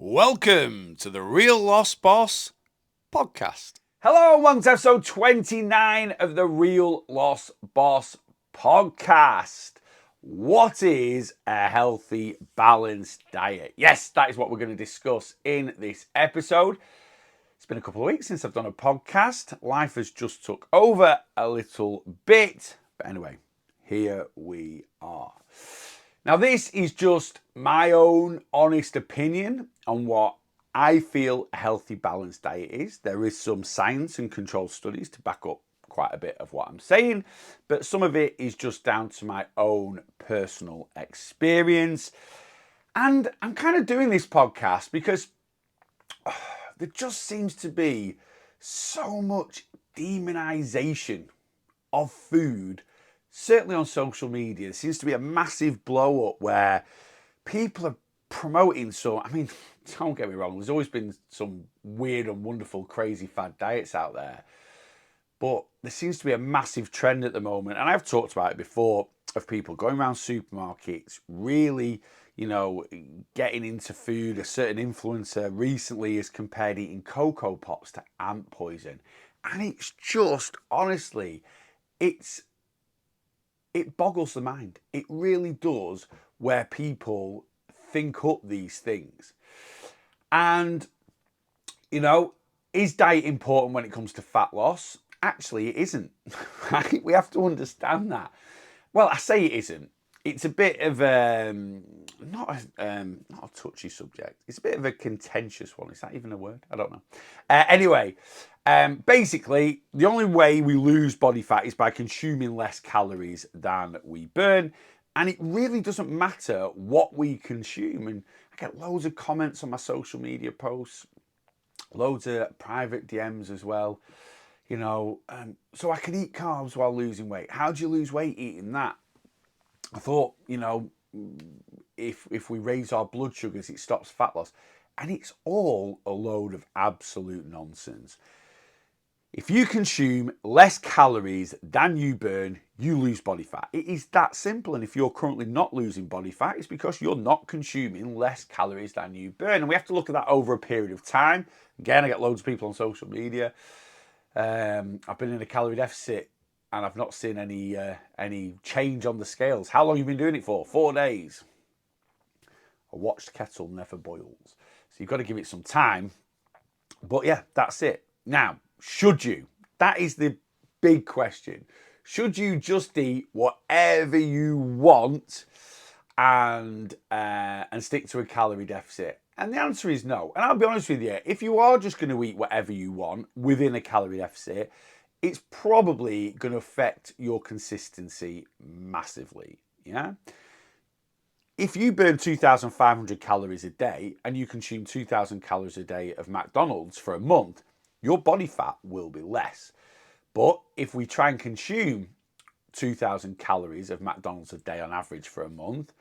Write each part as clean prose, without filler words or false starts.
Welcome to the Real Lost Boss podcast. Hello and welcome to episode 29 of the Real Lost Boss podcast. What is a healthy, balanced diet? Yes, that is what we're going to discuss in this episode. It's been a couple of weeks since I've done a podcast. Life has just took over a little bit. But anyway, here we are. Now, this is just my own honest opinion on what I feel a healthy, balanced diet is. There is some science and controlled studies to back up quite a bit of what I'm saying, but some of it is just down to my own personal experience. And I'm kind of doing this podcast because there just seems to be so much demonization of food. Certainly on social media, there seems to be a massive blow up where people are promoting don't get me wrong, there's always been some weird and wonderful, crazy fad diets out there. But there seems to be a massive trend at the moment, and I've talked about it before, of people going around supermarkets, really, getting into food. A certain influencer recently has compared eating Cocoa Pops to ant poison. And it's just, honestly, it boggles the mind. It really does, where people think up these things. And, is diet important when it comes to fat loss? Actually, it isn't. Right? We have to understand that. Well, I say it isn't. It's a bit of not a touchy subject. It's a bit of a contentious one. Is that even a word? I don't know. Anyway, basically, the only way we lose body fat is by consuming less calories than we burn. And it really doesn't matter what we consume. And I get loads of comments on my social media posts, loads of private DMs as well. So I can eat carbs while losing weight. How do you lose weight eating that? I thought, if we raise our blood sugars, it stops fat loss. And it's all a load of absolute nonsense. If you consume less calories than you burn, you lose body fat. It is that simple. And if you're currently not losing body fat, it's because you're not consuming less calories than you burn. And we have to look at that over a period of time. Again, I get loads of people on social media. I've been in a calorie deficit and I've not seen any change on the scales. How long have you been doing it for? 4 days. A watched kettle never boils. So you've got to give it some time. But yeah, that's it. Now, should you? That is the big question. Should you just eat whatever you want and stick to a calorie deficit? And the answer is no. And I'll be honest with you, if you are just going to eat whatever you want within a calorie deficit, it's probably going to affect your consistency massively. Yeah. If you burn 2,500 calories a day and you consume 2,000 calories a day of McDonald's for a month, your body fat will be less. But if we try and consume 2,000 calories of McDonald's a day on average for a month,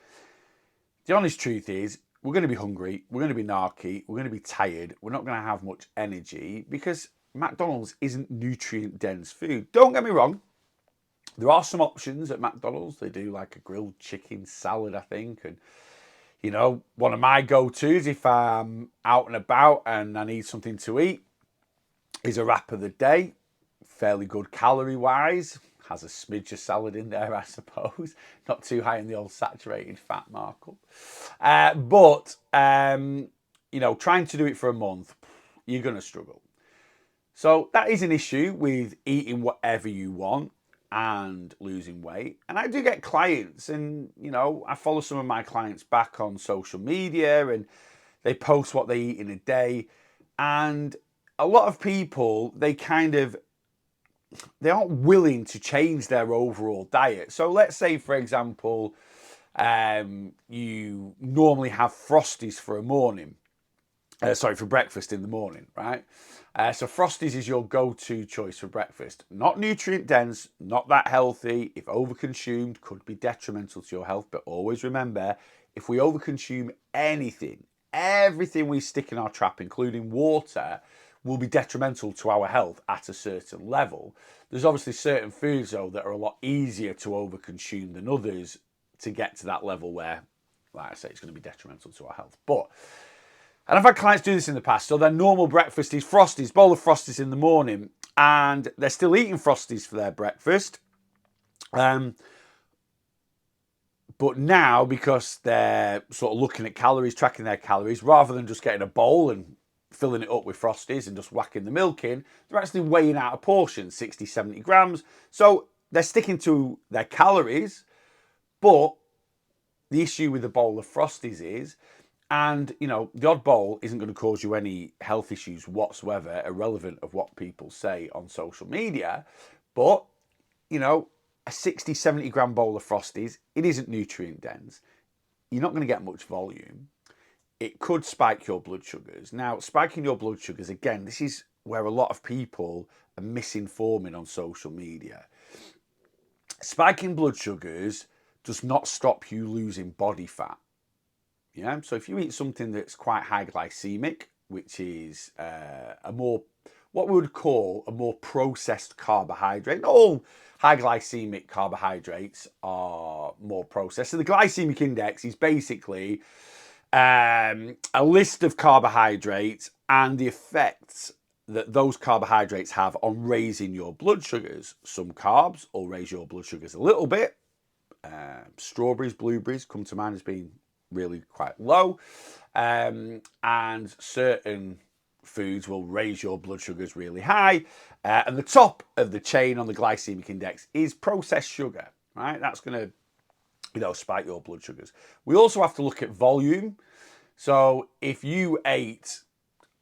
the honest truth is we're going to be hungry, we're going to be narky, we're going to be tired, we're not going to have much energy because McDonald's isn't nutrient-dense food. Don't get me wrong. There are some options at McDonald's. They do like a grilled chicken salad, I think. And, one of my go-tos if I'm out and about and I need something to eat is a wrap of the day. Fairly good calorie-wise. Has a smidge of salad in there, I suppose. Not too high in the old saturated fat markup. But trying to do it for a month, you're going to struggle. So that is an issue with eating whatever you want and losing weight. And I do get clients and, I follow some of my clients back on social media and they post what they eat in a day. And a lot of people, they aren't willing to change their overall diet. So let's say, for example, you normally have Frosties for for breakfast in the morning, right? So Frosties is your go-to choice for breakfast. Not nutrient dense, not that healthy. If overconsumed, could be detrimental to your health. But always remember, if we overconsume anything, everything we stick in our trap, including water, will be detrimental to our health at a certain level. There's obviously certain foods, though, that are a lot easier to overconsume than others to get to that level where, like I say, it's going to be detrimental to our health. But And I've had clients do this in the past. So their normal breakfast is Frosties, bowl of Frosties in the morning, and they're still eating Frosties for their breakfast. But now, because they're sort of looking at calories, tracking their calories, rather than just getting a bowl and filling it up with Frosties and just whacking the milk in, they're actually weighing out a portion, 60, 70 grams. So they're sticking to their calories, but the issue with the bowl of Frosties is, and you know, the odd bowl isn't going to cause you any health issues whatsoever, irrelevant of what people say on social media, but you know, a 60, 70 gram bowl of Frosties, it isn't nutrient dense. You're not going to get much volume. It could spike your blood sugars. Now, spiking your blood sugars, again, this is where a lot of people are misinforming on social media. Spiking blood sugars does not stop you losing body fat. Yeah, so if you eat something that's quite high glycemic, which is a more, what we would call a more processed carbohydrate. Not all high glycemic carbohydrates are more processed. So the glycemic index is basically a list of carbohydrates and the effects that those carbohydrates have on raising your blood sugars. Some carbs will raise your blood sugars a little bit. Strawberries, blueberries come to mind as being really quite low, and certain foods will raise your blood sugars really high, and the top of the chain on the glycemic index is processed sugar, right? That's going to, you know, spike your blood sugars. We also have to look at volume. So if you ate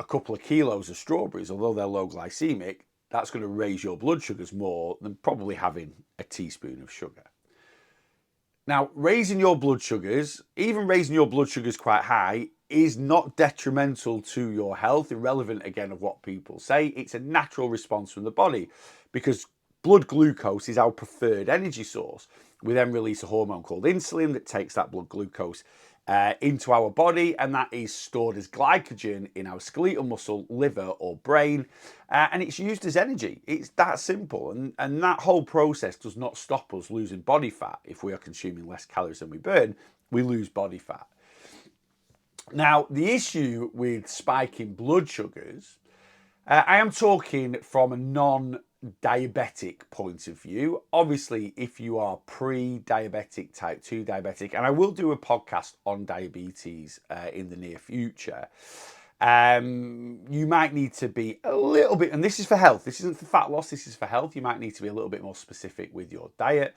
a couple of kilos of strawberries, although they're low glycemic, that's going to raise your blood sugars more than probably having a teaspoon of sugar. Now, raising your blood sugars, even raising your blood sugars quite high, is not detrimental to your health, irrelevant again of what people say. It's a natural response from the body because blood glucose is our preferred energy source. We then release a hormone called insulin that takes that blood glucose into our body, and that is stored as glycogen in our skeletal muscle, liver, or brain, and it's used as energy. It's that simple, and that whole process does not stop us losing body fat. If we are consuming less calories than we burn, we lose body fat. Now, the issue with spiking blood sugars, I am talking from a non-diabetic point of view. Obviously, if you are pre-diabetic, type 2 diabetic, and I will do a podcast on diabetes in the near future, you might need to be a little bit, and this is for health, this isn't for fat loss, this is for health, you might need to be a little bit more specific with your diet.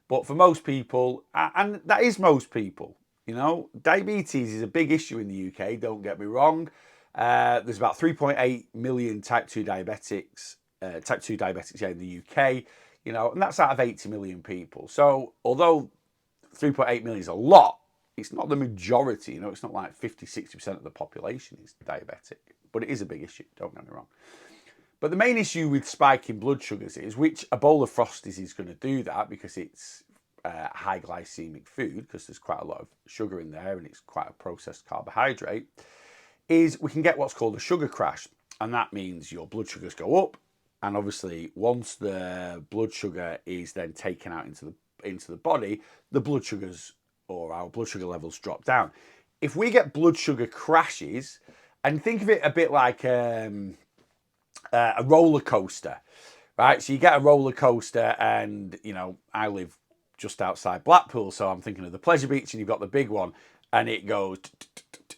But for most people, and that is most people, you know, diabetes is a big issue in the UK, don't get me wrong. There's about 3.8 million type 2 diabetics in the UK, you know, and that's out of 80 million people. So although 3.8 million is a lot, it's not the majority, you know, it's not like 50, 60% of the population is diabetic, but it is a big issue, don't get me wrong. But the main issue with spiking blood sugars is, which a bowl of Frosties is going to do that because it's high glycemic food, because there's quite a lot of sugar in there and it's quite a processed carbohydrate, is we can get what's called a sugar crash. And that means your blood sugars go up. And obviously, once the blood sugar is then taken out into the body, the blood sugars, or our blood sugar levels, drop down. If we get blood sugar crashes, and think of it a bit like a roller coaster, right? So you get a roller coaster, and you know, I live just outside Blackpool, so I'm thinking of the Pleasure Beach, and you've got the big one, and it goes,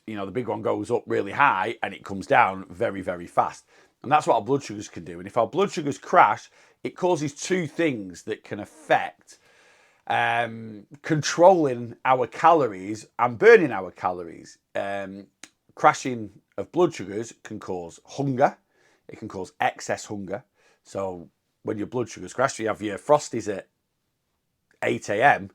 you know, the big one goes up really high and it comes down very, very fast. And that's what our blood sugars can do. And if our blood sugars crash, it causes two things that can affect controlling our calories and burning our calories. Crashing of blood sugars can cause hunger. It can cause excess hunger. So when your blood sugars crash, you have your Frosties at 8 a.m,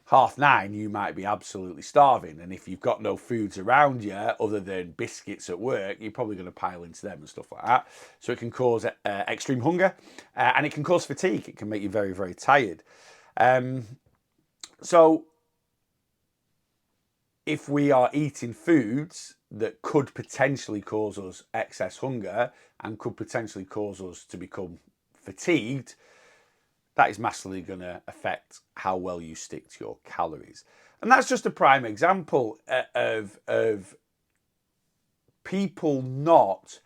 9:30, you might be absolutely starving. And if you've got no foods around you other than biscuits at work, you're probably going to pile into them and stuff like that. So it can cause extreme hunger, and it can cause fatigue. It can make you very, very tired. So if we are eating foods that could potentially cause us excess hunger and could potentially cause us to become fatigued, that is massively going to affect how well you stick to your calories. And that's just a prime example of people not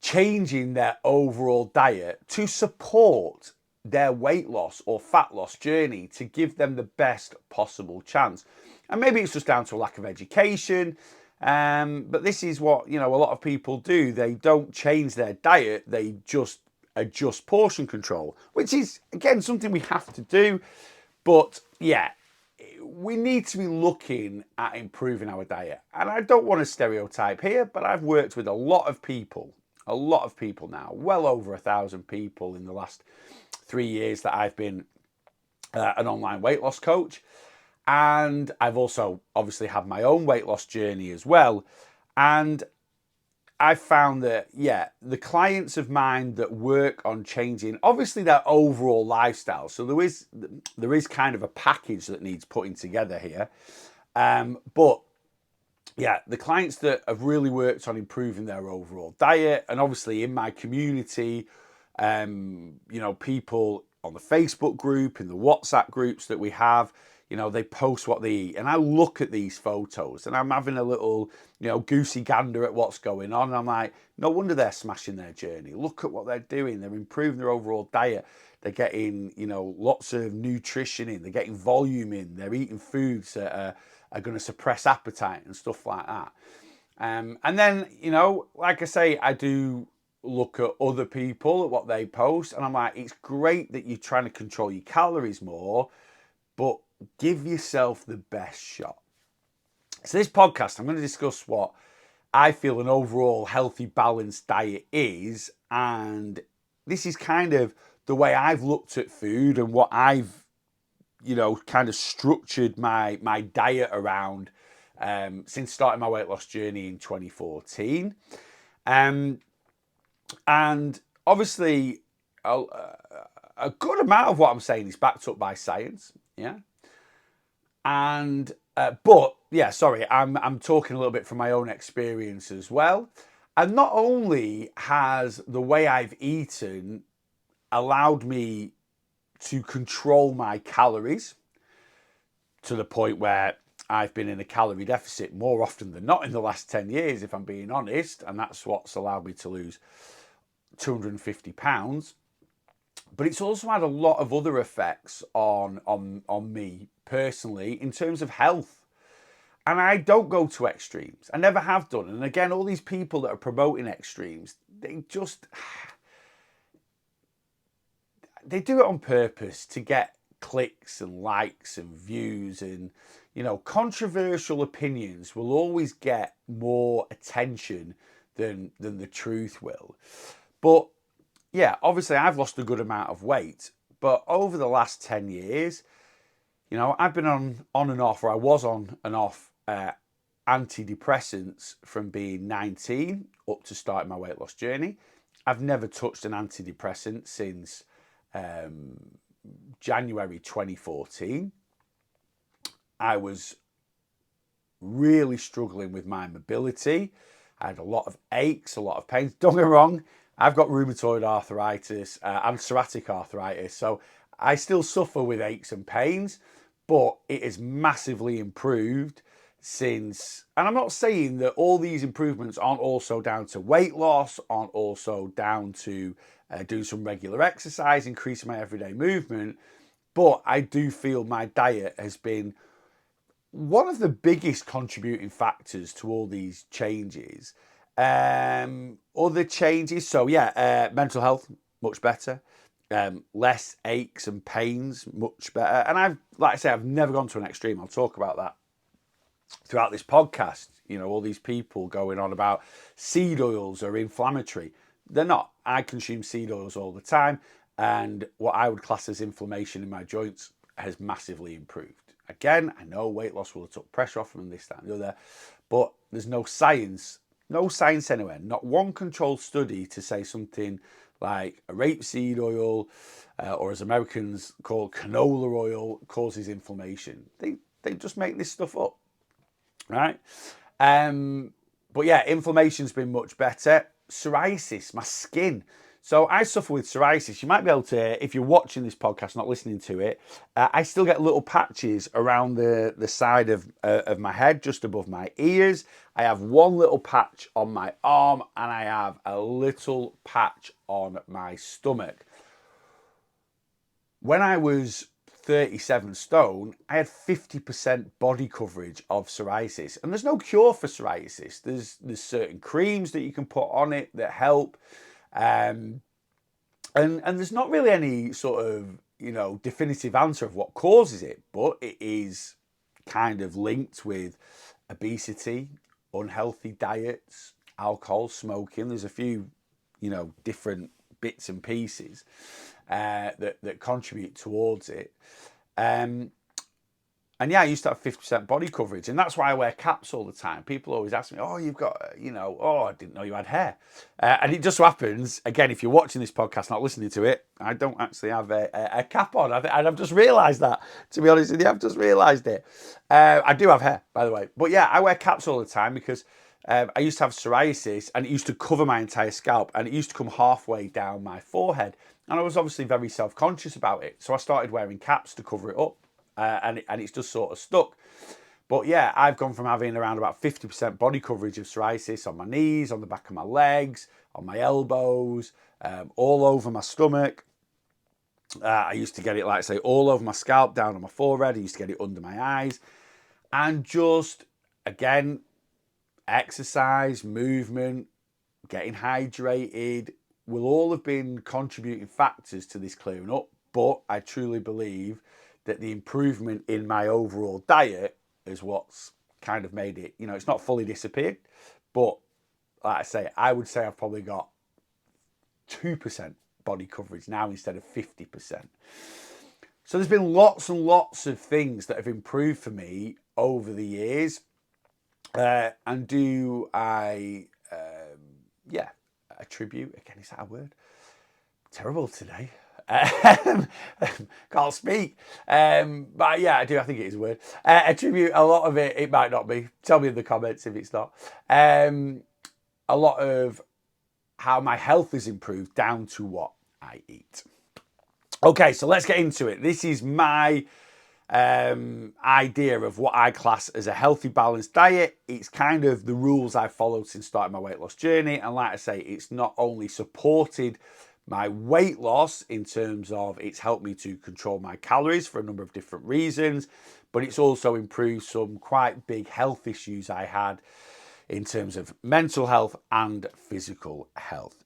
changing their overall diet to support their weight loss or fat loss journey to give them the best possible chance. And maybe it's just down to a lack of education, but this is what, a lot of people do. They don't change their diet, they just adjust portion control, which is, again, something we have to do. But yeah, we need to be looking at improving our diet. And I don't want to stereotype here, but I've worked with a lot of people now, well over 1,000 people in the last 3 years that I've been an online weight loss coach. And I've also obviously had my own weight loss journey as well. And I found that, the clients of mine that work on changing, obviously, their overall lifestyle. So there is kind of a package that needs putting together here. But yeah, the clients that have really worked on improving their overall diet, and obviously in my community, people on the Facebook group, in the WhatsApp groups that we have, they post what they eat. And I look at these photos and I'm having a little, goosey gander at what's going on. And I'm like, no wonder they're smashing their journey. Look at what they're doing. They're improving their overall diet. They're getting, lots of nutrition in. They're getting volume in. They're eating foods that are going to suppress appetite and stuff like that. And then, like I say, I do look at other people, at what they post. And I'm like, it's great that you're trying to control your calories more, but give yourself the best shot. So this podcast, I'm going to discuss what I feel an overall healthy, balanced diet is. And this is kind of the way I've looked at food and what I've, kind of structured my diet around since starting my weight loss journey in 2014. And obviously, a good amount of what I'm saying is backed up by science. Yeah. And I'm talking a little bit from my own experience as well. And not only has the way I've eaten allowed me to control my calories to the point where I've been in a calorie deficit more often than not in the last 10 years, if I'm being honest. And that's what's allowed me to lose 250 pounds. But it's also had a lot of other effects on me personally in terms of health. And I don't go to extremes. I never have done. And again, all these people that are promoting extremes, they do it on purpose to get clicks and likes and views. And, controversial opinions will always get more attention than the truth will. But yeah, obviously I've lost a good amount of weight, but over the last 10 years, I've been on and off, or I was on and off antidepressants from being 19 up to starting my weight loss journey. I've never touched an antidepressant since January 2014. I was really struggling with my mobility. I had a lot of aches, a lot of pains. Don't get me wrong, I've got rheumatoid arthritis and psoriatic arthritis, so I still suffer with aches and pains, but it has massively improved since. And I'm not saying that all these improvements aren't also down to weight loss, aren't also down to doing some regular exercise, increasing my everyday movement, but I do feel my diet has been one of the biggest contributing factors to all these changes. Other changes, so mental health, much better. Less aches and pains, much better. And I've never gone to an extreme. I'll talk about that throughout this podcast. All these people going on about seed oils are inflammatory. They're not. I consume seed oils all the time. And what I would class as inflammation in my joints has massively improved. Again, I know weight loss will have took pressure off them, this, that, and the other. But there's no science anywhere. Not one controlled study to say something like a rapeseed oil, or as Americans call canola oil, causes inflammation. They just make this stuff up, right? But yeah, inflammation's been much better. Psoriasis, my skin. So I suffer with psoriasis. You might be able to, if you're watching this podcast, not listening to it, I still get little patches around the side of my head, just above my ears. I have one little patch on my arm, and I have a little patch on my stomach. When I was 37 stone, I had 50% body coverage of psoriasis. And there's no cure for psoriasis. There's certain creams that you can put on it that help. And there's not really any sort of, definitive answer of what causes it, but it is kind of linked with obesity, unhealthy diets, alcohol, smoking. There's a few, different bits and pieces that contribute towards it. And yeah, I used to have 50% body coverage, and that's why I wear caps all the time. People always ask me, oh, you've got, oh, I didn't know you had hair. And it just so happens, again, if you're watching this podcast, not listening to it, I don't actually have a cap on. And I've just realised that, to be honest with you, I've just realised it. I do have hair, by the way. But yeah, I wear caps all the time because I used to have psoriasis, and it used to cover my entire scalp, and it used to come halfway down my forehead. And I was obviously very self-conscious about it. So I started wearing caps to cover it up. And it's just sort of stuck. But yeah, I've gone from having around about 50% body coverage of psoriasis on my knees, on the back of my legs, on my elbows, all over my stomach. I used to get it, like I say, all over my scalp, down on my forehead. I used to get it under my eyes. And just, again, exercise, movement, getting hydrated will all have been contributing factors to this clearing up. But I truly believe that the improvement in my overall diet is what's kind of made it, it's not fully disappeared, but like I say, I would say I've probably got 2% body coverage now instead of 50%. So there's been lots and lots of things that have improved for me over the years. And do I, attribute, again, is that a word? Terrible today. Can't speak. But yeah, I do. I think it is a word. Attribute a lot of it. It might not be. Tell me in the comments if it's not. A lot of how my health has improved down to what I eat. Okay, so let's get into it. This is my idea of what I class as a healthy, balanced diet. It's kind of the rules I've followed since starting my weight loss journey. And like I say, it's not only supported my weight loss in terms of it's helped me to control my calories for a number of different reasons, but it's also improved some quite big health issues I had in terms of mental health and physical health.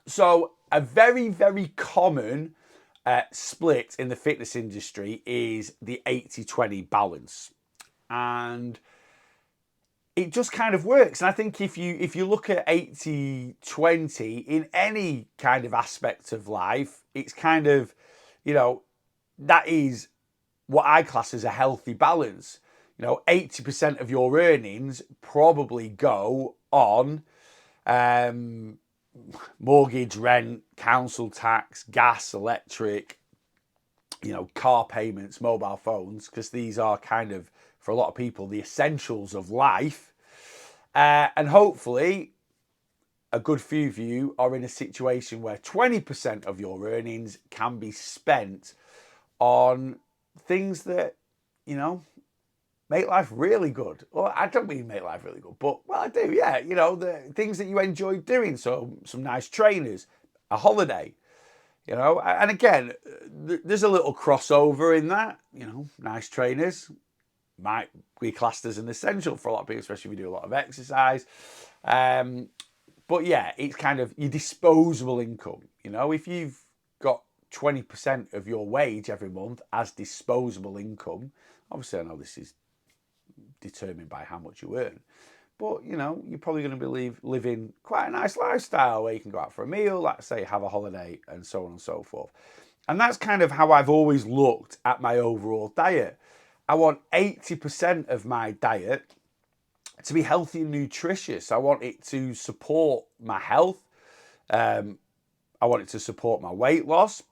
So a very, very common split in the fitness industry is the 80-20 balance. And it just kind of works. And I think if you look at 80-20 in any kind of aspect of life, it's kind of, that is what I class as a healthy balance. 80% of your earnings probably go on mortgage, rent, council tax, gas, electric, car payments, mobile phones, because these are kind of, for a lot of people, the essentials of life. And hopefully, a good few of you are in a situation where 20% of your earnings can be spent on things that, make life really good. Well, I don't mean make life really good, but, well, I do, yeah. The things that you enjoy doing. So some nice trainers, a holiday, And again, there's a little crossover in that, nice trainers might be classed as an essential for a lot of people, especially if you do a lot of exercise. But yeah, it's kind of your disposable income. If you've got 20% of your wage every month as disposable income, obviously I know this is determined by how much you earn, but you're probably going to be living quite a nice lifestyle where you can go out for a meal, like say have a holiday, and so on and so forth. And that's kind of how I've always looked at my overall diet. I want 80% of my diet to be healthy and nutritious. I want it to support my health. I want it to support my weight loss,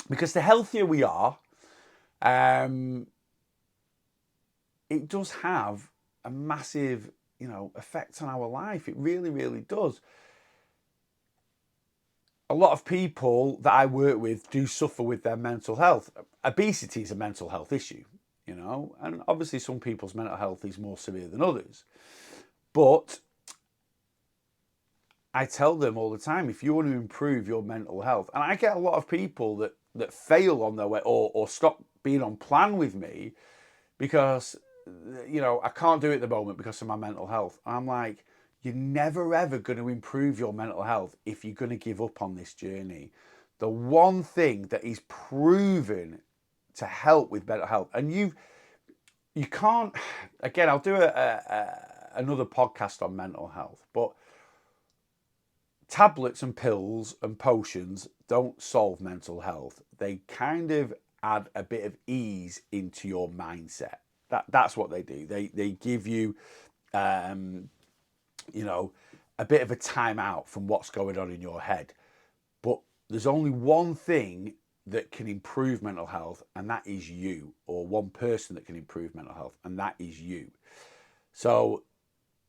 because the healthier we are, it does have a massive, effect on our life. It really, really does. a lot of people that I work with do suffer with their mental health. Obesity is a mental health issue, you know, and obviously some people's mental health is more severe than others. But I tell them all the time, if you want to improve your mental health, and I get a lot of people that fail on their way or stop being on plan with me because, you know, I can't do it at the moment because of my mental health. I'm like, you're never ever going to improve your mental health if you're going to give up on this journey. The one thing that is proven to help with mental health, and you can't. Again, I'll do another podcast on mental health, but tablets and pills and potions don't solve mental health. They kind of add a bit of ease into your mindset. That's what they do. They give you, you know, a bit of a time out from what's going on in your head. But there's only one thing that can improve mental health, and that is you, or one person that can improve mental health, and that is you. So,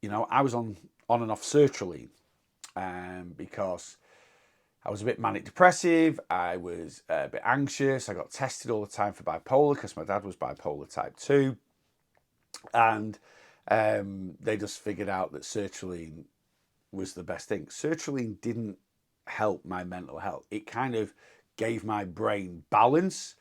you know, I was on and off sertraline because I was a bit manic depressive. I was a bit anxious. I got tested all the time for bipolar because my dad was bipolar type 2. And they just figured out that sertraline was the best thing. Sertraline didn't help my mental health. It kind of gave my brain balance.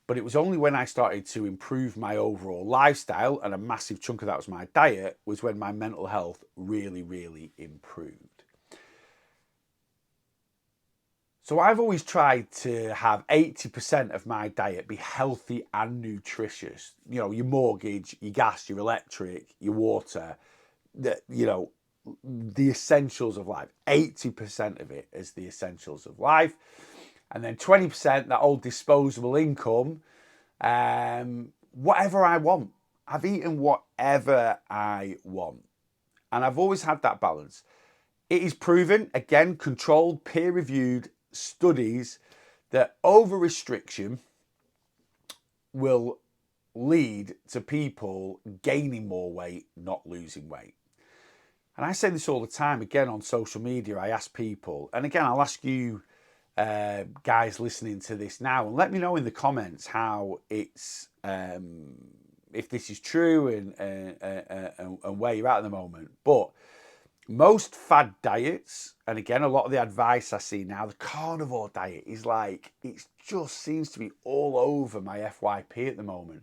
But it was only when I started to improve my overall lifestyle, and a massive chunk of that was my diet, was when my mental health really, really improved. So I've always tried to have 80% of my diet be healthy and nutritious. You know, your mortgage, your gas, your electric, your water, you know, the essentials of life. 80% of it is the essentials of life. And then 20%, that old disposable income, whatever I want. I've eaten whatever I want. And I've always had that balance. It is proven, again, controlled, peer-reviewed studies that over-restriction will lead to people gaining more weight, not losing weight. And I say this all the time, again, on social media. I ask people, and again, I'll ask you guys listening to this now, and let me know in the comments how it's if this is true and where you're at the moment. But most fad diets, and again, a lot of the advice I see now, the carnivore diet is like, it just seems to be all over my FYP at the moment.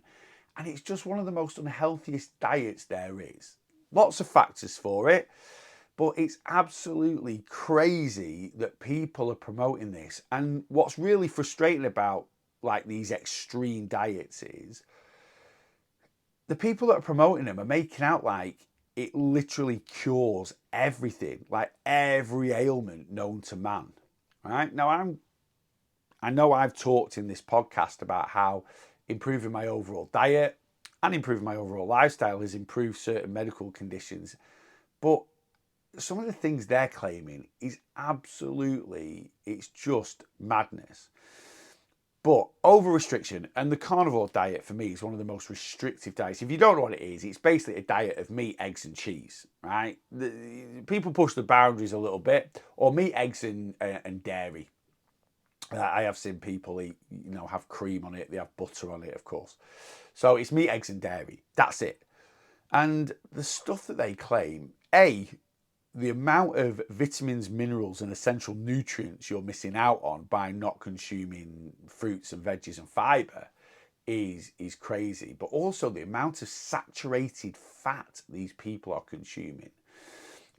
And it's just one of the most unhealthiest diets there is. Lots of factors for it, but it's absolutely crazy that people are promoting this. And what's really frustrating about like these extreme diets is the people that are promoting them are making out like it literally cures everything, like every ailment known to man. Right? Now, I know I've talked in this podcast about how improving my overall diet and improving my overall lifestyle has improved certain medical conditions. But some of the things they're claiming is absolutely, it's just madness. But over-restriction, and the carnivore diet for me is one of the most restrictive diets. If you don't know what it is, it's basically a diet of meat, eggs and cheese, right? People push the boundaries a little bit, or meat, eggs and dairy. I have seen people eat, you know, have cream on it, they have butter on it, of course. So it's meat, eggs and dairy, that's it. And the stuff that they claim, the amount of vitamins, minerals, and essential nutrients you're missing out on by not consuming fruits and veggies and fiber is crazy. But also the amount of saturated fat these people are consuming.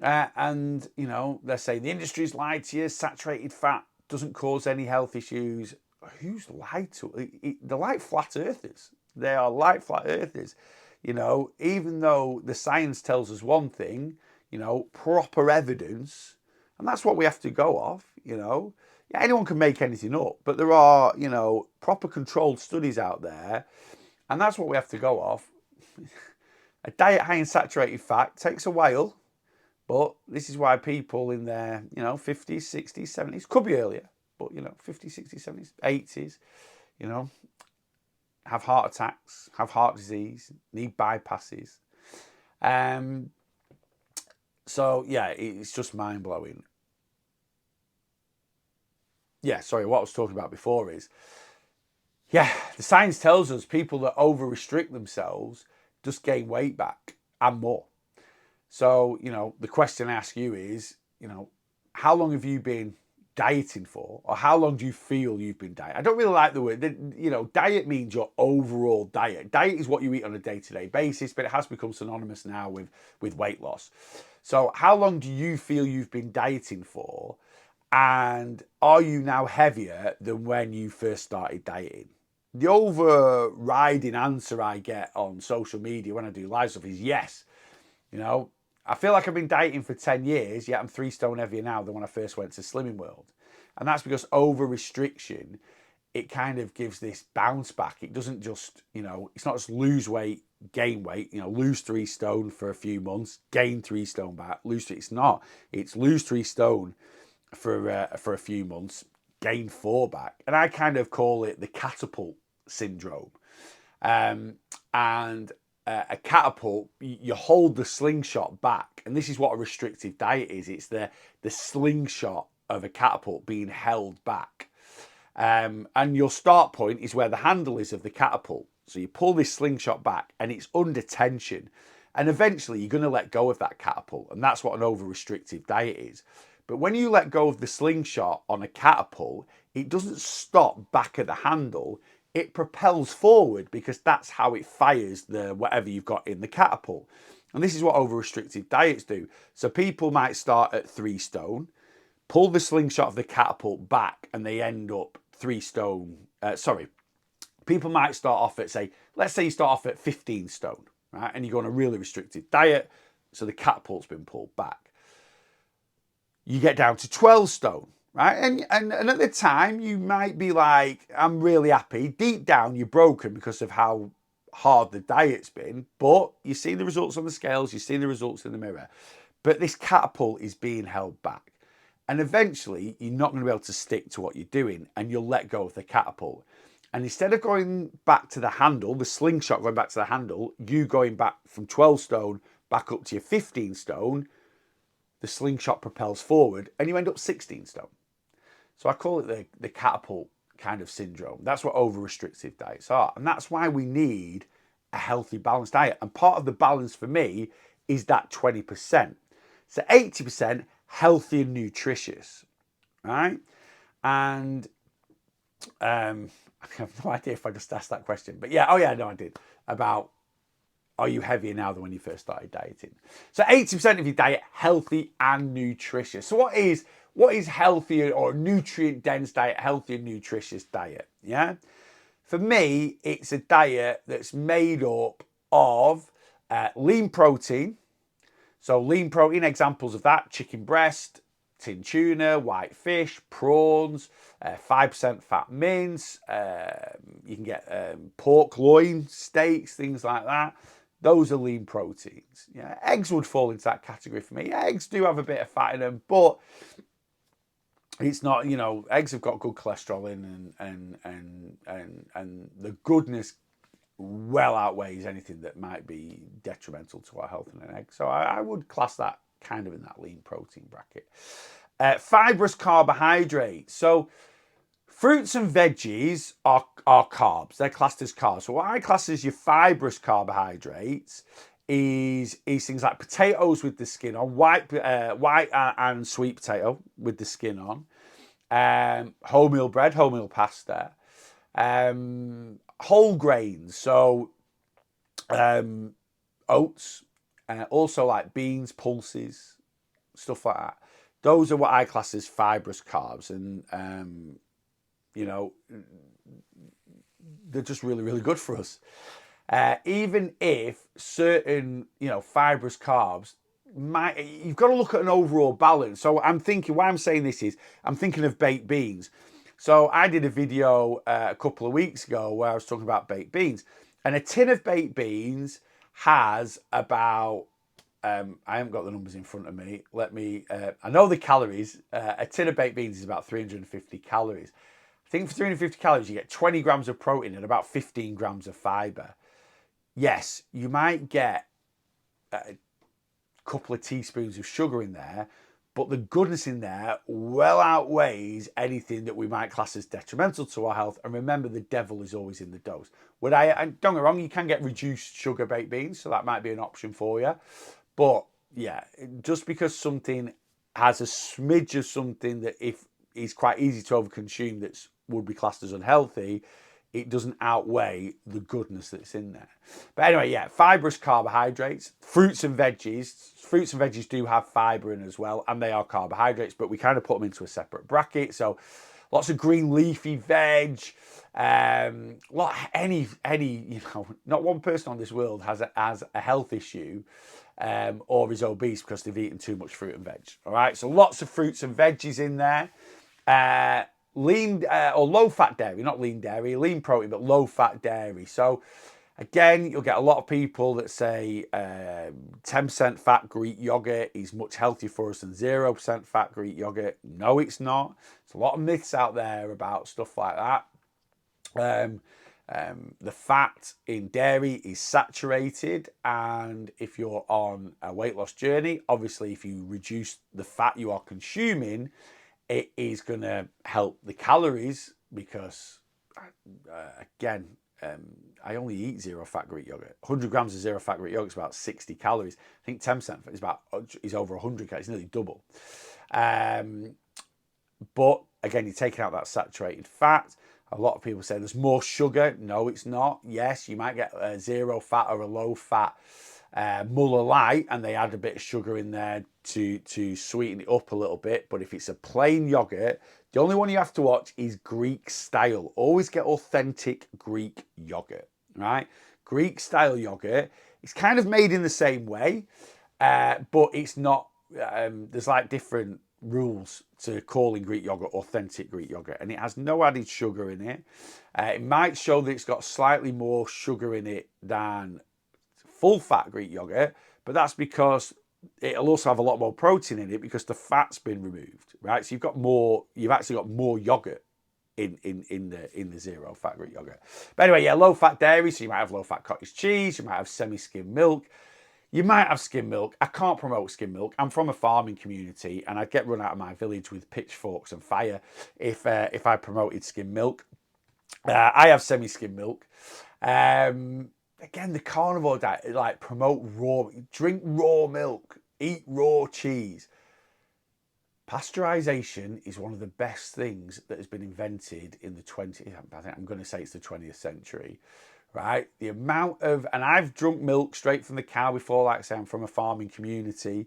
And, you know, they're saying the industry's lied to you, saturated fat doesn't cause any health issues. Who's lied to? They're like flat earthers. They are like flat earthers. You know, even though the science tells us one thing, you know, proper evidence, and that's what we have to go off, you know. Yeah, anyone can make anything up, but there are, you know, proper controlled studies out there, and that's what we have to go off. A diet high in saturated fat takes a while, but this is why people in their, you know, 50s, 60s, 70s, could be earlier, but, you know, 50s, 60s, 70s, 80s, you know, have heart attacks, have heart disease, need bypasses. So, yeah, it's just mind-blowing. yeah, sorry, what I was talking about before is, yeah, the science tells us people that over restrict themselves just gain weight back and more. So, the question I ask you is, how long have you been dieting for? Or how long do you feel you've been dieting? I don't really like the word, diet means your overall diet. Diet is what you eat on a day-to-day basis, but it has become synonymous now with weight loss. So how long do you feel you've been dieting for? And are you now heavier than when you first started dieting? The overriding answer I get on social media when I do live stuff is yes. I feel like I've been dieting for 10 years, yet I'm 3 stone heavier now than when I first went to Slimming World. And that's because over restriction, it kind of gives this bounce back. It doesn't just, it's not just lose weight, gain weight, lose 3 stone for a few months, gain 3 stone back, lose 3. It's not. It's lose 3 stone for a few months, gain 4 back. And I kind of call it the catapult syndrome. And a catapult, you hold the slingshot back, and this is what a restrictive diet is. It's the slingshot of a catapult being held back, and your start point is where the handle is of the catapult. So you pull this slingshot back, and it's under tension, and eventually you're going to let go of that catapult, and that's what an over restrictive diet is. But when you let go of the slingshot on a catapult, it doesn't stop back at the handle. It propels forward because that's how it fires the whatever you've got in the catapult. And this is what over restrictive diets do. So people might start at 3 stone, pull the slingshot of the catapult back, and they end up 3 stone. People might start off at, let's say you start off at 15 stone, right? And you go on a really restrictive diet, so the catapult's been pulled back. You get down to 12 stone. Right? And at the time, you might be like, I'm really happy. Deep down, you're broken because of how hard the diet's been. But you see the results on the scales, you see the results in the mirror. But this catapult is being held back. And eventually, you're not going to be able to stick to what you're doing, and you'll let go of the catapult. And instead of going back to the handle, the slingshot going back to the handle, you going back from 12 stone back up to your 15 stone, the slingshot propels forward, and you end up 16 stone. So I call it the catapult kind of syndrome. That's what over-restrictive diets are. And that's why we need a healthy, balanced diet. And part of the balance for me is that 20%. So 80% healthy and nutritious, right? And I have no idea if I just asked that question. But yeah, I did. About, are you heavier now than when you first started dieting? So 80% of your diet, healthy and nutritious. So what is healthy or nutrient dense diet, healthy and nutritious diet? Yeah. For me, it's a diet that's made up of lean protein. So lean protein, examples of that: chicken breast, tin tuna, white fish, prawns, 5% fat mince. You can get pork loin steaks, things like that. Those are lean proteins. Yeah, eggs would fall into that category for me. Eggs do have a bit of fat in them, but it's not, eggs have got good cholesterol in, and the goodness well outweighs anything that might be detrimental to our health in an egg. So I would class that kind of in that lean protein bracket. Fibrous carbohydrates. So fruits and veggies are carbs. They're classed as carbs. So what I class as your fibrous carbohydrates is things like potatoes with the skin on, white and sweet potato with the skin on, wholemeal bread, wholemeal pasta, whole grains, so oats, also like beans, pulses, stuff like that. Those are what I class as fibrous carbs, and they're just really, really good for us. Even if certain, fibrous carbs you've got to look at an overall balance. So I'm thinking, why I'm saying this is, I'm thinking of baked beans. So I did a video a couple of weeks ago where I was talking about baked beans, and a tin of baked beans has about, I haven't got the numbers in front of me. I know the calories. A tin of baked beans is about 350 calories. I think for 350 calories, you get 20 grams of protein and about 15 grams of fiber. Yes, you might get a couple of teaspoons of sugar in there, but the goodness in there well outweighs anything that we might class as detrimental to our health. And remember, the devil is always in the dose. And don't get me wrong, you can get reduced sugar baked beans, so that might be an option for you. But yeah, just because something has a smidge of something that if is quite easy to overconsume that would be classed as unhealthy, it doesn't outweigh the goodness that's in there. But anyway, yeah, fibrous carbohydrates, fruits and veggies. Fruits and veggies do have fiber in as well, and they are carbohydrates, but we kind of put them into a separate bracket. So lots of green leafy veg, any not one person on this world has a health issue or is obese because they've eaten too much fruit and veg. All right, so lots of fruits and veggies in there. Lean or low fat dairy, not lean dairy, lean protein, but low fat dairy. So again, you'll get a lot of people that say 10% fat Greek yogurt is much healthier for us than 0% fat Greek yogurt. No, it's not. There's a lot of myths out there about stuff like that. The fat in dairy is saturated, and if you're on a weight loss journey, obviously if you reduce the fat you are consuming, it is going to help the calories because, again, I only eat 0 fat Greek yogurt. 100 grams of 0 fat Greek yogurt is about 60 calories. I think 10% is over 100 calories, it's nearly double. But again, you're taking out that saturated fat. A lot of people say there's more sugar. No, it's not. Yes, you might get a 0 fat or a low fat Muller Light, and they add a bit of sugar in there to sweeten it up a little bit. But if it's a plain yogurt, the only one you have to watch is Greek style. Always get authentic Greek yogurt, right? Greek style yogurt. It's kind of made in the same way, but it's not. There's like different rules to calling Greek yogurt authentic Greek yogurt, and it has no added sugar in it. It might show that it's got slightly more sugar in it than full fat Greek yogurt, but that's because it'll also have a lot more protein in it because the fat's been removed, right? So you've actually got more yogurt in the 0 fat Greek yogurt. But anyway, yeah, low fat dairy, so you might have low fat cottage cheese, you might have semi-skim milk, you might have skim milk. I can't promote skim milk. I'm from a farming community, and I'd get run out of my village with pitchforks and fire if I promoted skim milk. I have semi-skim milk. Again, the carnivore diet, like promote drink raw milk, eat raw cheese. Pasteurization is one of the best things that has been invented in the 20th, I think I'm going to say it's the 20th century, right? The amount of, and I've drunk milk straight from the cow before, like I say, I'm from a farming community.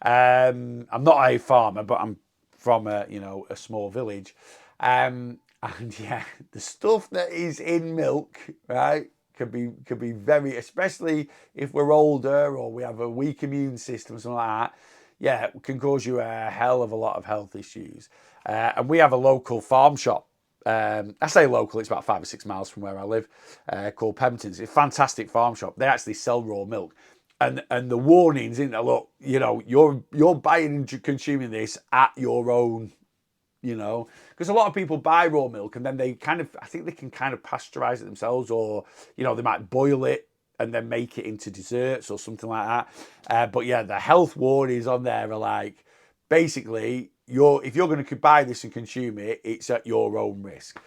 I'm not a farmer, but I'm from a small village. And yeah, the stuff that is in milk, right, could be very, especially if we're older or we have a weak immune system or something like that. Yeah, it can cause you a hell of a lot of health issues. And we have a local farm shop. I say local, it's about 5 or 6 miles from where I live, called Pemberton's. It's a fantastic farm shop. They actually sell raw milk. And the warnings in there, look, you're buying and consuming this at your own, because a lot of people buy raw milk and then I think they can kind of pasteurize it themselves, or, they might boil it and then make it into desserts or something like that. But yeah, the health warnings on there are like, basically, if you're going to buy this and consume it, it's at your own risk.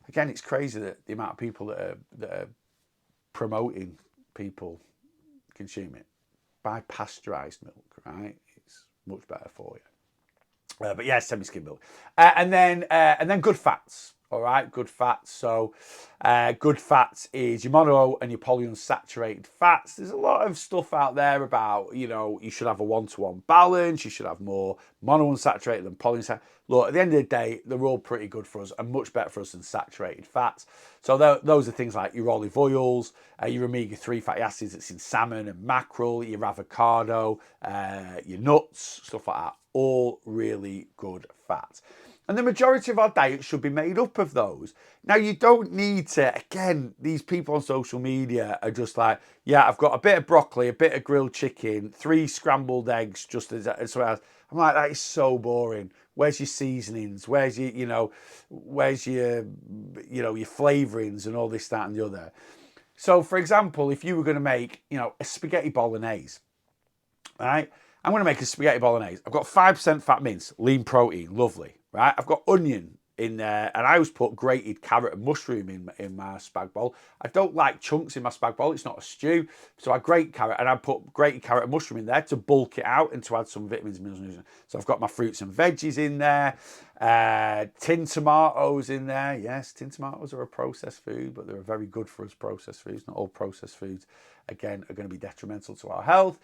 Again, it's crazy that the amount of people that are promoting people consume it. Buy pasteurized milk, right? It's much better for you. But yeah, semi-skim milk, and then good fats. All right, good fats. So, good fats is your mono and your polyunsaturated fats. There's a lot of stuff out there about, you should have a 1-to-1 balance. You should have more monounsaturated than polyunsaturated. Look, at the end of the day, they're all pretty good for us and much better for us than saturated fats. So those are things like your olive oils, your omega-3 fatty acids that's in salmon and mackerel, your avocado, your nuts, stuff like that. All really good fats. And the majority of our diet should be made up of those. Now, you don't need to, again, these people on social media are just like, yeah, I've got a bit of broccoli, a bit of grilled chicken, 3 scrambled eggs, just as well. I'm like, that is so boring. Where's your seasonings? Where's your, where's your flavorings and all this, that, and the other? So, for example, if you were going to make, a spaghetti bolognese, right? I'm going to make a spaghetti bolognese. I've got 5% fat mince, lean protein, lovely, right? I've got onion in there, and I always put grated carrot and mushroom in my spag bol. I don't like chunks in my spag bol. It's not a stew. So I grate carrot, and I put grated carrot and mushroom in there to bulk it out and to add some vitamins, minerals, and nutrients. So I've got my fruits and veggies in there, tin tomatoes in there. Yes, tin tomatoes are a processed food, but they're very good for us processed foods. Not all processed foods, again, are going to be detrimental to our health.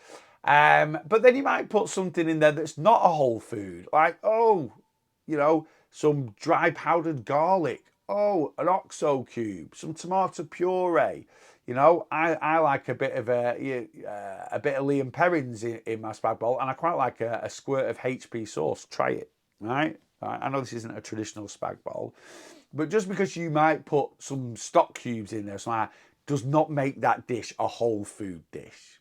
But then you might put something in there that's not a whole food, like, some dry powdered garlic. Oh, an OXO cube, some tomato puree. I like a bit of Liam Perrins in my spag bol, and I quite like a squirt of HP sauce. Try it, right? I know this isn't a traditional spag bol, but just because you might put some stock cubes in there, something like that, does not make that dish a whole food dish.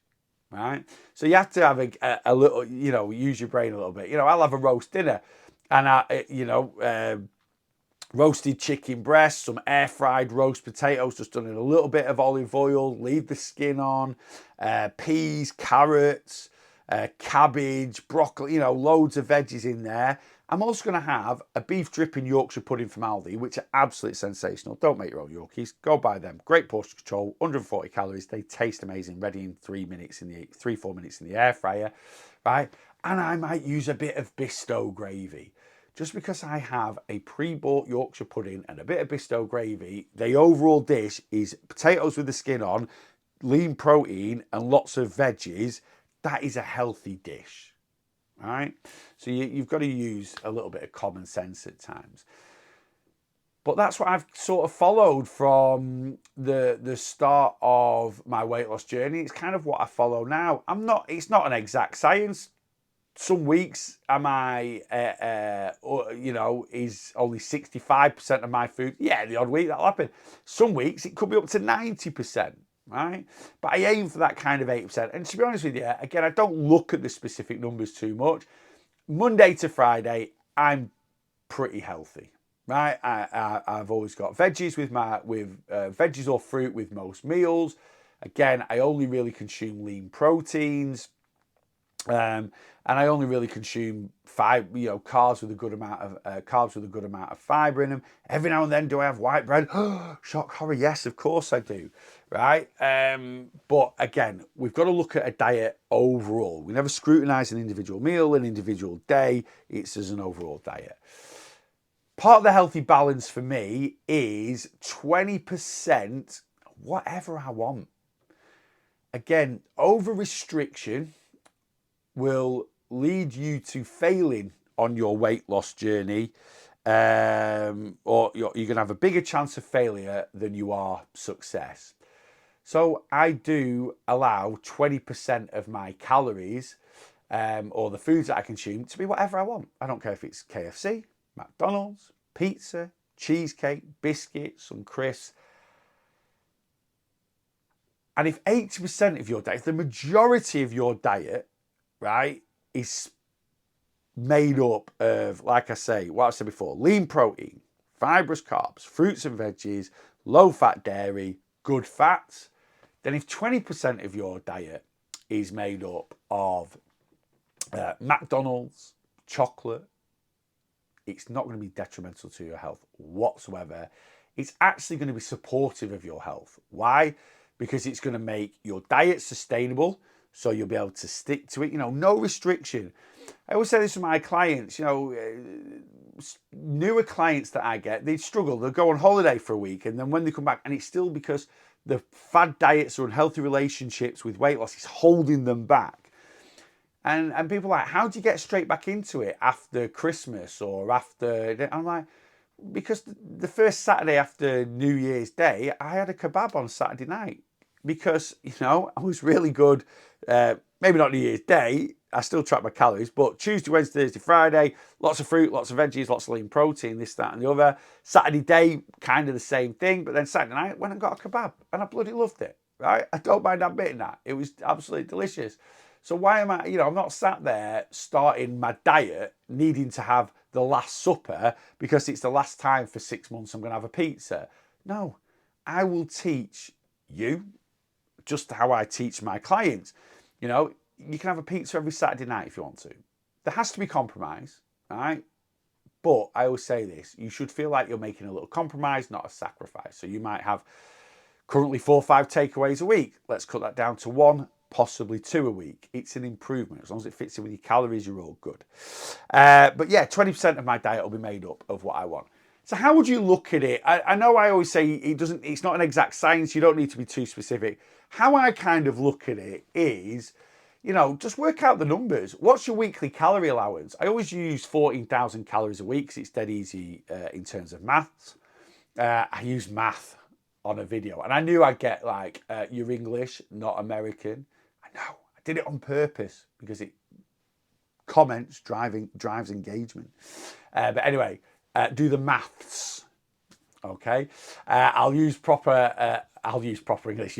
Right, so you have to have a little, use your brain a little bit. I'll have a roast dinner, and roasted chicken breast, some air fried roast potatoes, just done in a little bit of olive oil, leave the skin on, peas, carrots, cabbage, broccoli, loads of veggies in there. I'm also going to have a beef dripping Yorkshire pudding from Aldi, which are absolutely sensational. Don't make your own Yorkies. Go buy them. Great portion control, 140 calories. They taste amazing. Ready in 4 minutes in the air fryer, right? And I might use a bit of Bisto gravy. Just because I have a pre-bought Yorkshire pudding and a bit of Bisto gravy, the overall dish is potatoes with the skin on, lean protein, and lots of veggies. That is a healthy dish. All right, so you've got to use a little bit of common sense at times. But that's what I've sort of followed from the start of my weight loss journey. It's kind of what I follow now. It's not an exact science. Some weeks is only 65% of my food. Yeah, the odd week that'll happen. Some weeks it could be up to 90%. Right? But I aim for that kind of 8%. And to be honest with you, again, I don't look at the specific numbers too much. Monday to Friday, I'm pretty healthy, right? I've always got veggies with veggies or fruit with most meals. Again, I only really consume lean proteins. And I only really consume carbs with a good amount of fibre in them. Every now and then, do I have white bread? Shock horror, yes, of course I do, right? But again, we've got to look at a diet overall. We never scrutinise an individual meal, an individual day. It's as an overall diet. Part of the healthy balance for me is 20% whatever I want. Again, over restriction will lead you to failing on your weight loss journey, or you're going to have a bigger chance of failure than you are success. So I do allow 20% of my calories, or the foods that I consume, to be whatever I want. I don't care if it's KFC, McDonald's, pizza, cheesecake, biscuits, some crisps. And if 80% of your diet, if the majority of your diet, right, is made up of, like I say, what I said before, lean protein, fibrous carbs, fruits and veggies, low fat dairy, good fats, then if 20% of your diet is made up of McDonald's, chocolate, it's not going to be detrimental to your health whatsoever. It's actually going to be supportive of your health. Why? Because it's going to make your diet sustainable. So you'll be able to stick to it, no restriction. I always say this to my clients, newer clients that I get, they struggle. They'll go on holiday for a week, and then when they come back, and it's still because the fad diets or unhealthy relationships with weight loss is holding them back. And people are like, how do you get straight back into it after Christmas or after... I'm like, because the first Saturday after New Year's Day, I had a kebab on Saturday night. Because, I was really good, maybe not New Year's Day, I still track my calories, but Tuesday, Wednesday, Thursday, Friday, lots of fruit, lots of veggies, lots of lean protein, this, that, and the other. Saturday day, kind of the same thing, but then Saturday night, went and got a kebab, and I bloody loved it, right? I don't mind admitting that. It was absolutely delicious. So why am I, I'm not sat there starting my diet needing to have the Last Supper because it's the last time for 6 months I'm going to have a pizza. No, I will teach you just how I teach my clients. you can have a pizza every Saturday night if you want to. There has to be compromise, right? But I always say this, you should feel like you're making a little compromise, not a sacrifice. So you might have currently 4 or 5 takeaways a week. Let's cut that down to 1, possibly 2 a week. It's an improvement. As long as it fits in with your calories, you're all good. But yeah, 20% of my diet will be made up of what I want. So how would you look at it? I know I always say it's not an exact science. You don't need to be too specific. How I kind of look at it is, just work out the numbers. What's your weekly calorie allowance? I always use 14,000 calories a week because it's dead easy in terms of maths. I use math on a video, and I knew I'd get like, you're English, not American. I know, I did it on purpose because it comments drives engagement. But anyway, do the maths. Okay, I'll use proper English.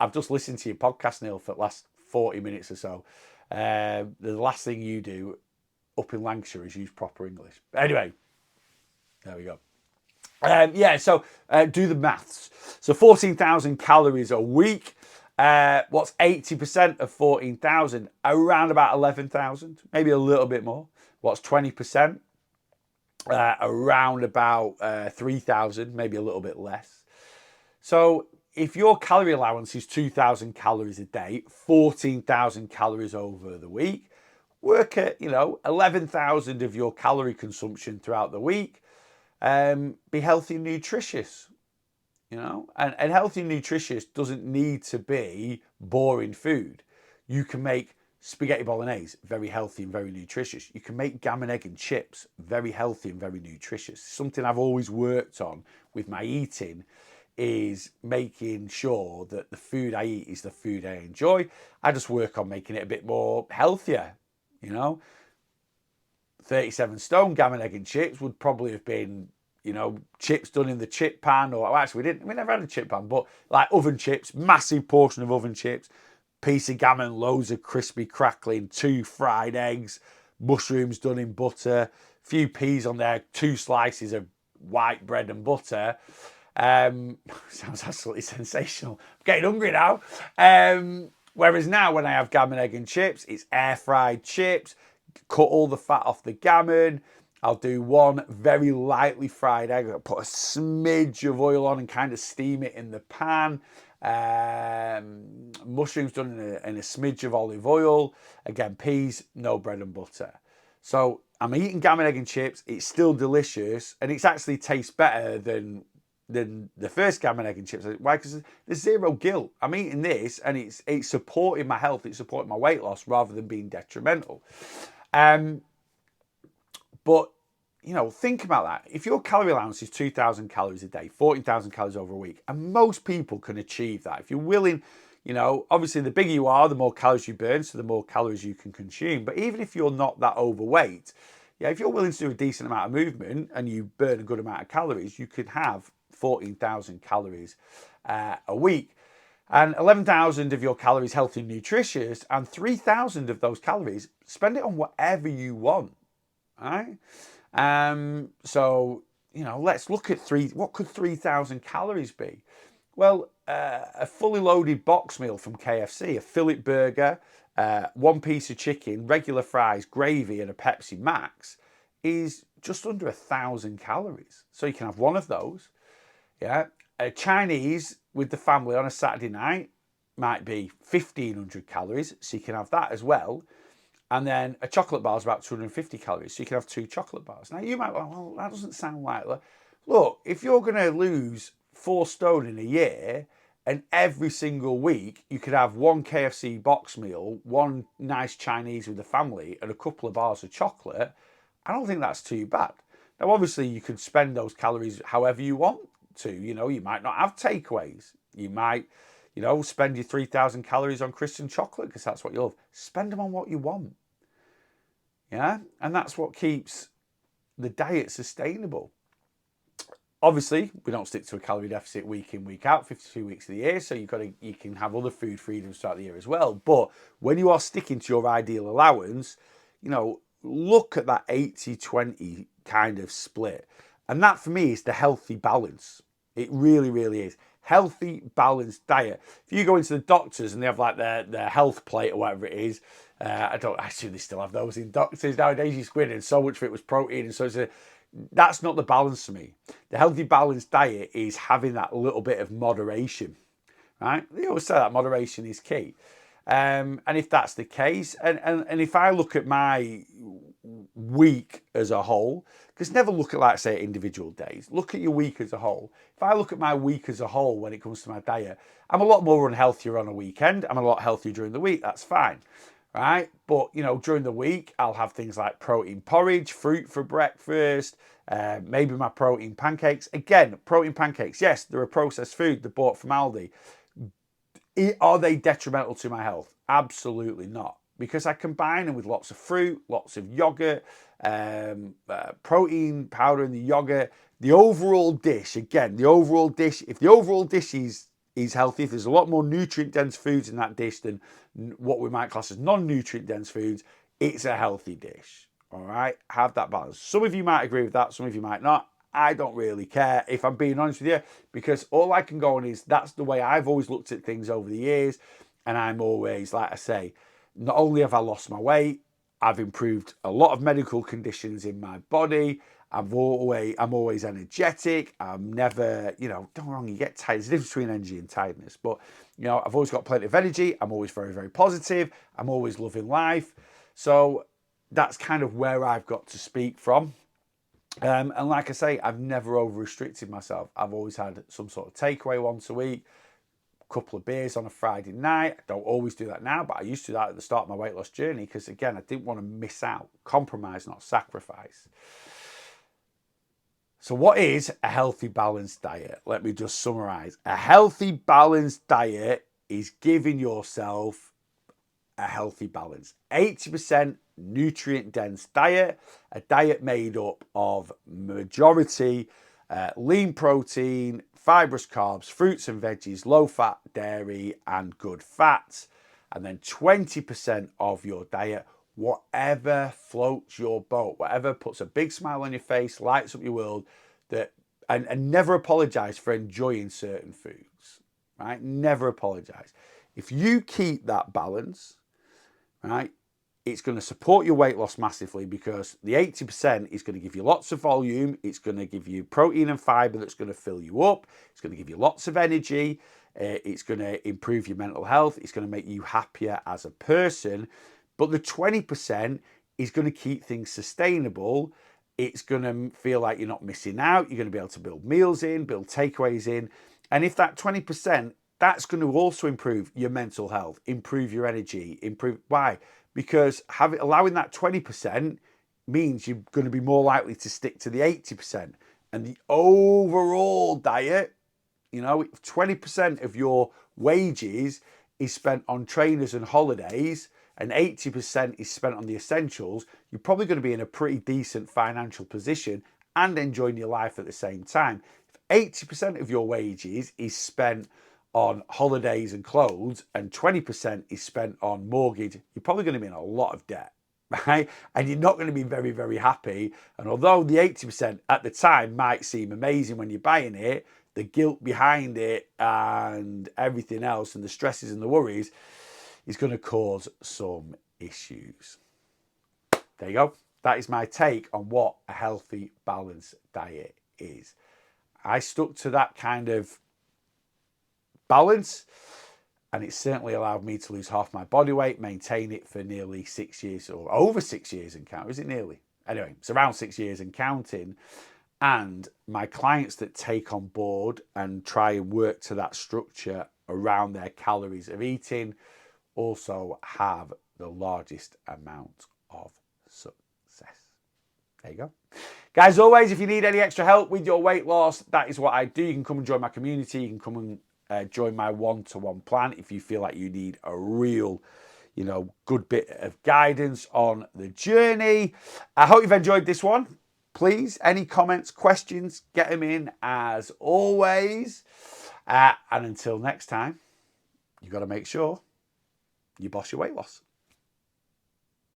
I've just listened to your podcast, Neil, for the last 40 minutes or so. The last thing you do up in Lancashire is use proper English. But anyway, there we go. So do the maths. So 14,000 calories a week. What's 80% of 14,000? Around about 11,000, maybe a little bit more. What's 20%? Around about 3,000, maybe a little bit less. So if your calorie allowance is 2,000 calories a day, 14,000 calories over the week, work at 11,000 of your calorie consumption throughout the week. Be healthy and nutritious, and healthy and nutritious doesn't need to be boring food. You can make spaghetti bolognese, very healthy and very nutritious. You can make gammon, egg and chips, very healthy and very nutritious. Something I've always worked on with my eating is making sure that the food I eat is the food I enjoy. I just work on making it a bit more healthier, 37 stone gammon, egg and chips would probably have been, chips done in the chip pan, or actually we never had a chip pan, but like oven chips, massive portion of oven chips, piece of gammon, loads of crispy crackling, 2 fried eggs, mushrooms done in butter, few peas on there, 2 slices of white bread and butter. Sounds absolutely sensational. I'm getting hungry now. Whereas now when I have gammon, egg and chips, it's air fried chips, cut all the fat off the gammon. I'll do 1 very lightly fried egg. I'll put a smidge of oil on and kind of steam it in the pan. Mushrooms done in a smidge of olive oil. Again, peas, no bread and butter. So I'm eating gammon, egg and chips. It's still delicious, and it actually tastes better than the first gammon, egg and chips. Why? Because there's zero guilt. I'm eating this, and it's supporting my health. It's supporting my weight loss rather than being detrimental. But think about that. If your calorie allowance is 2,000 calories a day, 14,000 calories over a week, and most people can achieve that. If you're willing, obviously the bigger you are, the more calories you burn, so the more calories you can consume. But even if you're not that overweight, if you're willing to do a decent amount of movement and you burn a good amount of calories, you could have 14,000 calories a week. And 11,000 of your calories healthy and nutritious, and 3,000 of those calories, spend it on whatever you want. All right? So, let's look at what could 3,000 calories be? Well, a fully loaded box meal from KFC, a fillet burger, 1 piece of chicken, regular fries, gravy, and a Pepsi Max is just under 1,000 calories. So you can have 1 of those. Yeah. A Chinese with the family on a Saturday night might be 1,500 calories. So you can have that as well. And then a chocolate bar is about 250 calories. So you can have 2 chocolate bars. Now you might go, well, that doesn't sound like that. Look, if you're going to lose 4 stone in a year, and every single week you could have 1 KFC box meal, 1 nice Chinese with the family, and a couple of bars of chocolate, I don't think that's too bad. Now, obviously, you could spend those calories however you want to. You might not have takeaways. You might, spend your 3,000 calories on Christian chocolate because that's what you love. Spend them on what you want. Yeah, and that's what keeps the diet sustainable. Obviously, we don't stick to a calorie deficit week in, week out, 52 weeks of the year, so you can have other food freedoms throughout the year as well. But when you are sticking to your ideal allowance, look at that 80-20 kind of split. And that for me is the healthy balance. It really, really is. Healthy, balanced diet. If you go into the doctors and they have like their health plate or whatever it is, I don't actually they still have those in doctors nowadays. You squid and so much of it was protein, and so that's not the balance for me. The healthy, balanced diet is having that little bit of moderation, right? They always say that moderation is key. And if that's the case, and if I look at my week as a whole, because never look at, like, say, individual days, look at your week as a whole. If I look at my week as a whole when it comes to my diet, I'm a lot more unhealthier on a weekend. I'm a lot healthier during the week. That's fine, right? But, during the week, I'll have things like protein porridge, fruit for breakfast, maybe my protein pancakes. Again, protein pancakes, yes, they're a processed food. They're bought from Aldi. Are they detrimental to my health? Absolutely not. Because I combine them with lots of fruit, lots of yogurt, protein powder in the yogurt. The overall dish, again, if the overall dish is healthy, if there's a lot more nutrient-dense foods in that dish than what we might class as non-nutrient-dense foods, it's a healthy dish. All right? Have that balance. Some of you might agree with that, some of you might not. I don't really care, if I'm being honest with you, because all I can go on is that's the way I've always looked at things over the years. And I'm always, like I say, not only have I lost my weight, I've improved a lot of medical conditions in my body. I'm always energetic. I'm never, don't get me wrong, you get tired. There's a difference between energy and tiredness. But, I've always got plenty of energy. I'm always very, very positive. I'm always loving life. So that's kind of where I've got to speak from. And like I say, I've never over-restricted myself. I've always had some sort of takeaway once a week, a couple of beers on a Friday night. I don't always do that now, but I used to do that at the start of my weight loss journey because, again, I didn't want to miss out. Compromise, not sacrifice. So what is a healthy, balanced diet? Let me just summarize. A healthy, balanced diet is giving yourself a healthy balance. 80% nutrient-dense diet, a diet made up of majority lean protein, fibrous carbs, fruits and veggies, low-fat dairy, and good fats. And then 20% of your diet, whatever floats your boat, whatever puts a big smile on your face, lights up your world, and never apologize for enjoying certain foods, right? Never apologize. If you keep that balance, right, it's going to support your weight loss massively because the 80% is going to give you lots of volume. It's going to give you protein and fiber that's going to fill you up. It's going to give you lots of energy. It's going to improve your mental health. It's going to make you happier as a person. But the 20% is going to keep things sustainable. It's going to feel like you're not missing out. You're going to be able to build meals in, build takeaways in. And if that 20%, that's going to also improve your mental health, improve your energy, why? Because allowing that 20% means you're going to be more likely to stick to the 80%. And the overall diet, if 20% of your wages is spent on trainers and holidays and 80% is spent on the essentials, you're probably going to be in a pretty decent financial position and enjoying your life at the same time. If 80% of your wages is spent on holidays and clothes and 20% is spent on mortgage, you're probably going to be in a lot of debt, right? And you're not going to be very, very happy. And although the 80% at the time might seem amazing when you're buying it, the guilt behind it and everything else and the stresses and the worries is going to cause some issues. There you go. That is my take on what a healthy, balanced diet is. I stuck to that kind of balance, and it certainly allowed me to lose half my body weight, maintain it for nearly 6 years or over 6 years and count. Is it nearly? Anyway, it's around 6 years and counting. And my clients that take on board and try and work to that structure around their calories of eating also have the largest amount of success. There you go. Guys, always, if you need any extra help with your weight loss, that is what I do. You can come and join my community. You can come and join my one-to-one plan if you feel like you need a real, good bit of guidance on the journey. I hope you've enjoyed this one. Please, any comments, questions, get them in as always. And until next time, you've got to make sure you boss your weight loss.